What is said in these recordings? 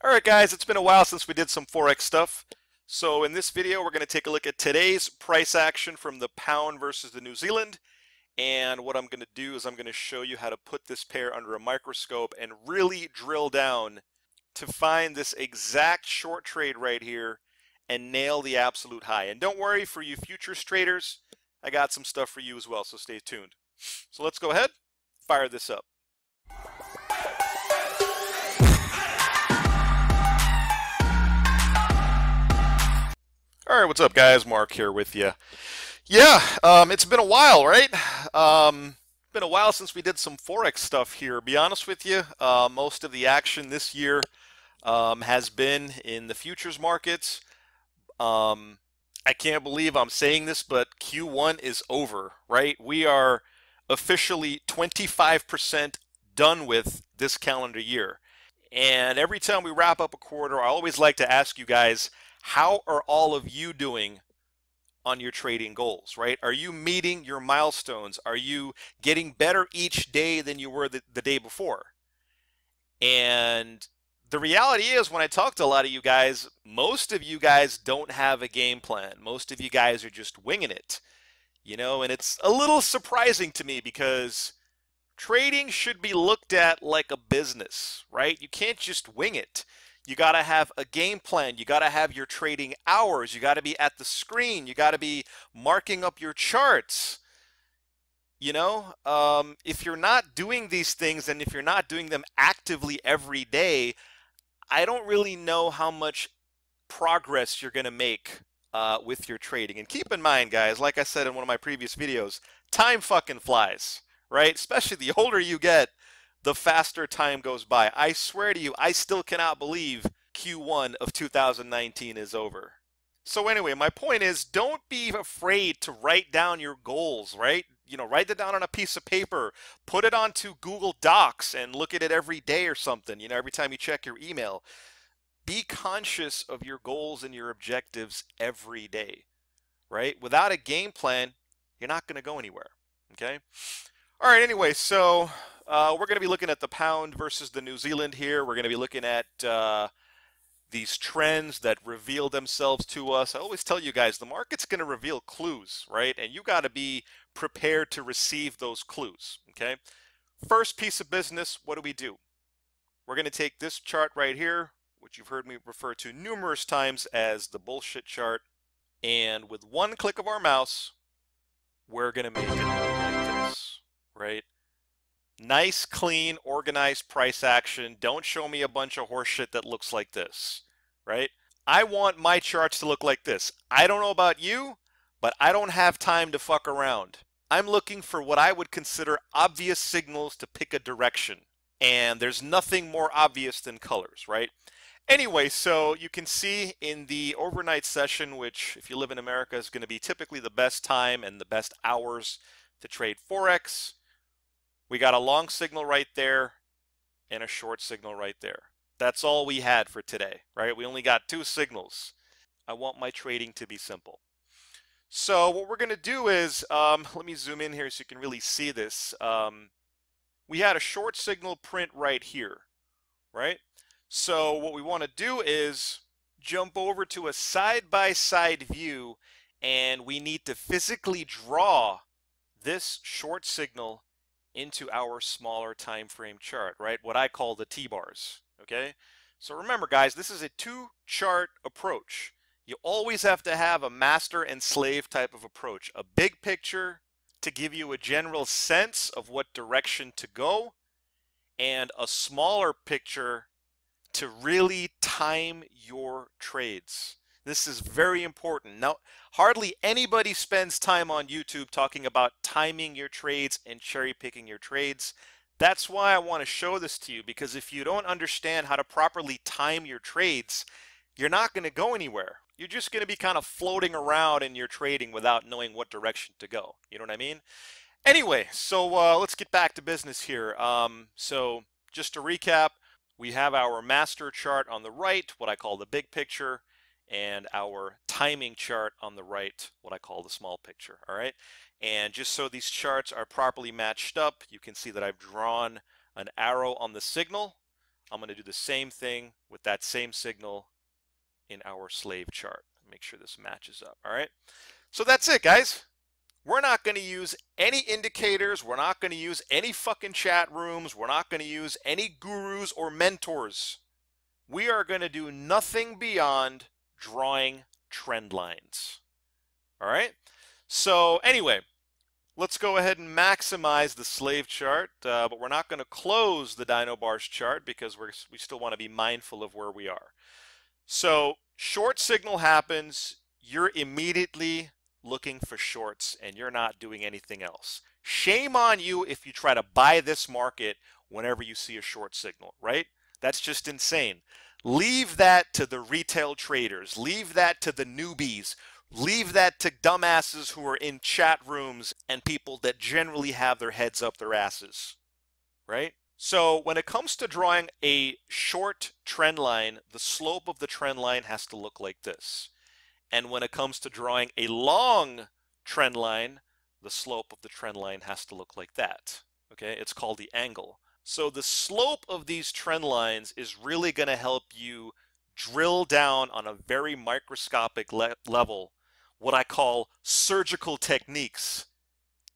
Alright guys, it's been a while since we did some Forex stuff. So in this video we're going to take a look at today's price action from the pound versus the New Zealand. And what I'm going to do is I'm going to show you how to put this pair under a microscope and really drill down to find this exact short trade right here and nail the absolute high. And don't worry, for you futures traders, I got some stuff for you as well, so stay tuned. So let's go ahead, fire this up. All right, what's up, guys? Mark here with you. Yeah, it's been a while, right? Been a while since we did some Forex stuff here. Be honest with you, most of the action this year has been in the futures markets. I can't believe I'm saying this, but Q1 is over, right? We are officially 25% done with this calendar year. And every time we wrap up a quarter, I always like to ask you guys, how are all of you doing on your trading goals, right? Are you meeting your milestones? Are you getting better each day than you were the day before? And the reality is, when I talk to a lot of you guys, most of you guys don't have a game plan. Most of you guys are just winging it, you know, and it's a little surprising to me because trading should be looked at like a business, right? You can't just wing it. You got to have a game plan. You got to have your trading hours. You got to be at the screen. You got to be marking up your charts. You know, if you're not doing these things and if you're not doing them actively every day, I don't really know how much progress you're going to make with your trading. And keep in mind, guys, like I said in one of my previous videos, time fucking flies, right? Especially the older you get, the faster time goes by. I swear to you, I still cannot believe Q1 of 2019 is over. So anyway, my point is, don't be afraid to write down your goals, right? You know, write it down on a piece of paper, put it onto Google Docs and look at it every day or something, you know, every time you check your email. Be conscious of your goals and your objectives every day, right? Without a game plan, you're not going to go anywhere, okay? All right, anyway, so we're going to be looking at the pound versus the New Zealand here. We're going to be looking at these trends that reveal themselves to us. I always tell you guys, the market's going to reveal clues, right? And you got to be prepared to receive those clues, okay? First piece of business, what do? We're going to take this chart right here, which you've heard me refer to numerous times as the bullshit chart, and with one click of our mouse, we're going to make it look like this, right? Nice, clean, organized price action. Don't show me a bunch of horseshit that looks like this, right? I want my charts to look like this. I don't know about you, but I don't have time to fuck around. I'm looking for what I would consider obvious signals to pick a direction. And there's nothing more obvious than colors, right? Anyway, so you can see in the overnight session, which if you live in America is going to be typically the best time and the best hours to trade Forex, we got a long signal right there and a short signal right there. That's all we had for today, right? We only got two signals. I want my trading to be simple. So what we're going to do is, let me zoom in here so you can really see this. We had a short signal print right here, right? So what we want to do is jump over to a side-by-side view, and we need to physically draw this short signal into our smaller time frame chart, right? What I call the T-bars, okay? So remember, guys, this is a two-chart approach. You always have to have a master and slave type of approach. A big picture to give you a general sense of what direction to go, and a smaller picture to really time your trades. This is very important. Now, hardly anybody spends time on YouTube talking about timing your trades and cherry picking your trades. That's why I want to show this to you, because if you don't understand how to properly time your trades, you're not going to go anywhere. You're just going to be kind of floating around in your trading without knowing what direction to go. You know what I mean? Anyway, so let's get back to business here. So just to recap, we have our master chart on the right, what I call the big picture, and our timing chart on the right, what I call the small picture, all right? And just so these charts are properly matched up, you can see that I've drawn an arrow on the signal I'm going to do the same thing with that same signal in our slave chart. Make sure this matches up. All right. So that's it, guys. We're not going to use any indicators. We're not going to use any fucking chat rooms. We're not going to use any gurus or mentors. We are going to do nothing beyond drawing trend lines. All right. So anyway, let's go ahead and maximize the slave chart, but we're not going to close the Dino Bars chart because we still want to be mindful of where we are. So short signal happens, you're immediately looking for shorts and you're not doing anything else. Shame on you if you try to buy this market whenever you see a short signal, right? That's just insane. Leave that to the retail traders. Leave that to the newbies. Leave that to dumbasses who are in chat rooms and people that generally have their heads up their asses, right? So when it comes to drawing a short trend line, the slope of the trend line has to look like this. And when it comes to drawing a long trend line, the slope of the trend line has to look like that. Okay, it's called the angle. So the slope of these trend lines is really going to help you drill down on a very microscopic level, what I call surgical techniques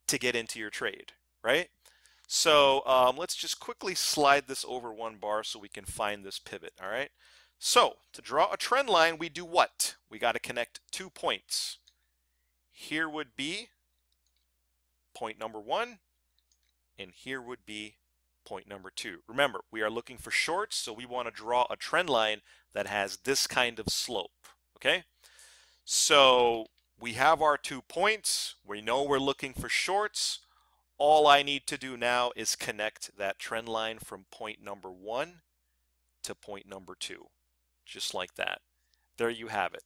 to get into your trade, right? So let's just quickly slide this over one bar so we can find this pivot, all right? So to draw a trend line, we do what? We got to connect 2 points. Here would be point number 1, and here would be point number 2. Remember, we are looking for shorts, so we want to draw a trend line that has this kind of slope, okay? So we have our 2 points. We know we're looking for shorts. All I need to do now is connect that trend line from point number 1 to point number 2. Just like that. There you have it.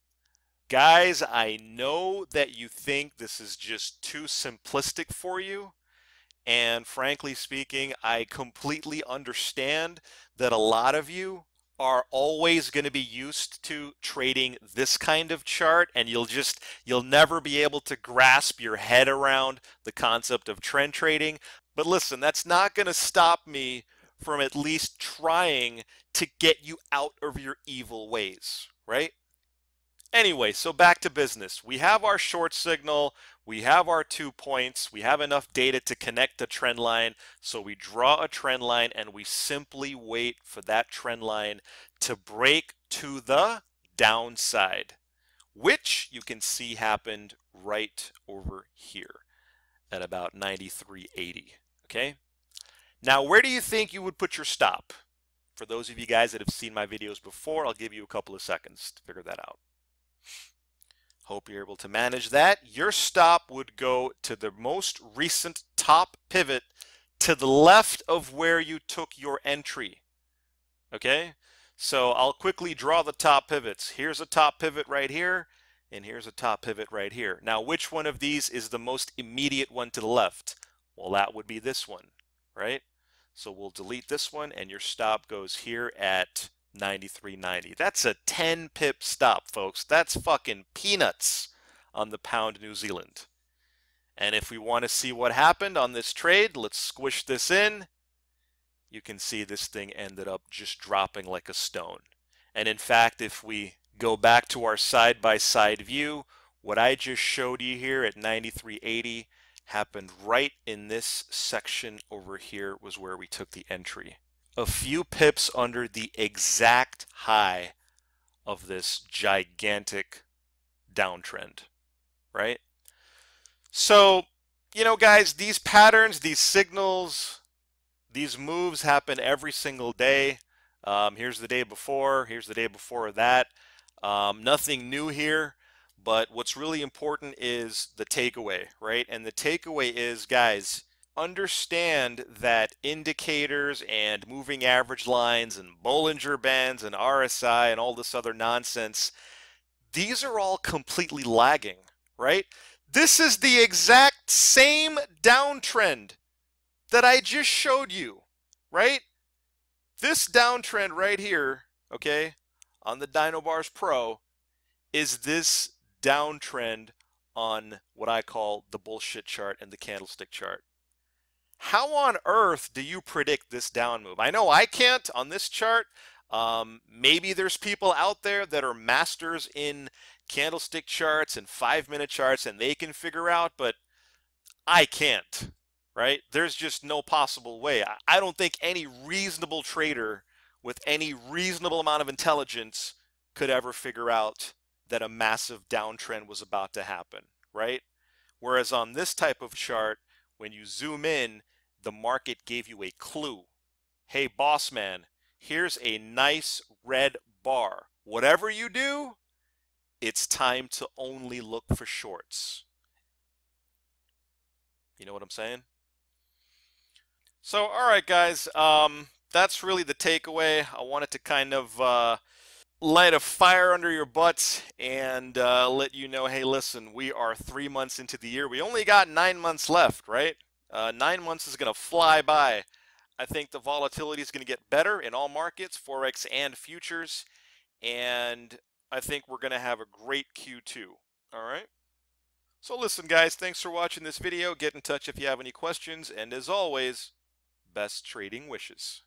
Guys, I know that you think this is just too simplistic for you. And frankly speaking, I completely understand that a lot of you are always going to be used to trading this kind of chart, and you'll never be able to grasp your head around the concept of trend trading. But listen, that's not going to stop me from at least trying to get you out of your evil ways, right? Anyway, so back to business. We have our short signal, we have our 2 points, we have enough data to connect the trend line, so we draw a trend line and we simply wait for that trend line to break to the downside, which you can see happened right over here at about 93.80, okay? Now, where do you think you would put your stop? For those of you guys that have seen my videos before, I'll give you a couple of seconds to figure that out. Hope you're able to manage that. Your stop would go to the most recent top pivot to the left of where you took your entry. Okay? So I'll quickly draw the top pivots. Here's a top pivot right here, and here's a top pivot right here. Now, which one of these is the most immediate one to the left? Well, that would be this one, right? So we'll delete this one, and your stop goes here at 93.90. That's a 10 pip stop, folks. That's fucking peanuts on the pound New Zealand. And if we want to see what happened on this trade, let's squish this in. You can see this thing ended up just dropping like a stone. And in fact, if we go back to our side-by-side view, what I just showed you here at 93.80 happened right in this section over here was where we took the entry. A few pips under the exact high of this gigantic downtrend, right? So, you know, guys, these patterns, these signals, these moves happen every single day. Here's the day before, here's the day before that. Nothing new here, but what's really important is the takeaway, right? And the takeaway is, guys, understand that indicators and moving average lines and Bollinger Bands and RSI and all this other nonsense, these are all completely lagging, right? This is the exact same downtrend that I just showed you, right? This downtrend right here, okay, on the Dino Bars Pro is this downtrend on what I call the bullshit chart and the candlestick chart. How on earth do you predict this down move? I know I can't on this chart. Maybe there's people out there that are masters in candlestick charts and 5-minute charts and they can figure out, but I can't, right? There's just no possible way. I don't think any reasonable trader with any reasonable amount of intelligence could ever figure out that a massive downtrend was about to happen, right? Whereas on this type of chart, when you zoom in, the market gave you a clue. Hey, boss man, here's a nice red bar. Whatever you do, it's time to only look for shorts. You know what I'm saying? So, all right, guys, that's really the takeaway. I wanted to kind of light a fire under your butts and let you know, hey, listen, we are 3 months into the year. We only got 9 months left, right? 9 months is going to fly by. I think the volatility is going to get better in all markets, Forex and futures, and I think we're going to have a great Q2. All right? So listen, guys, thanks for watching this video. Get in touch if you have any questions, and as always, best trading wishes.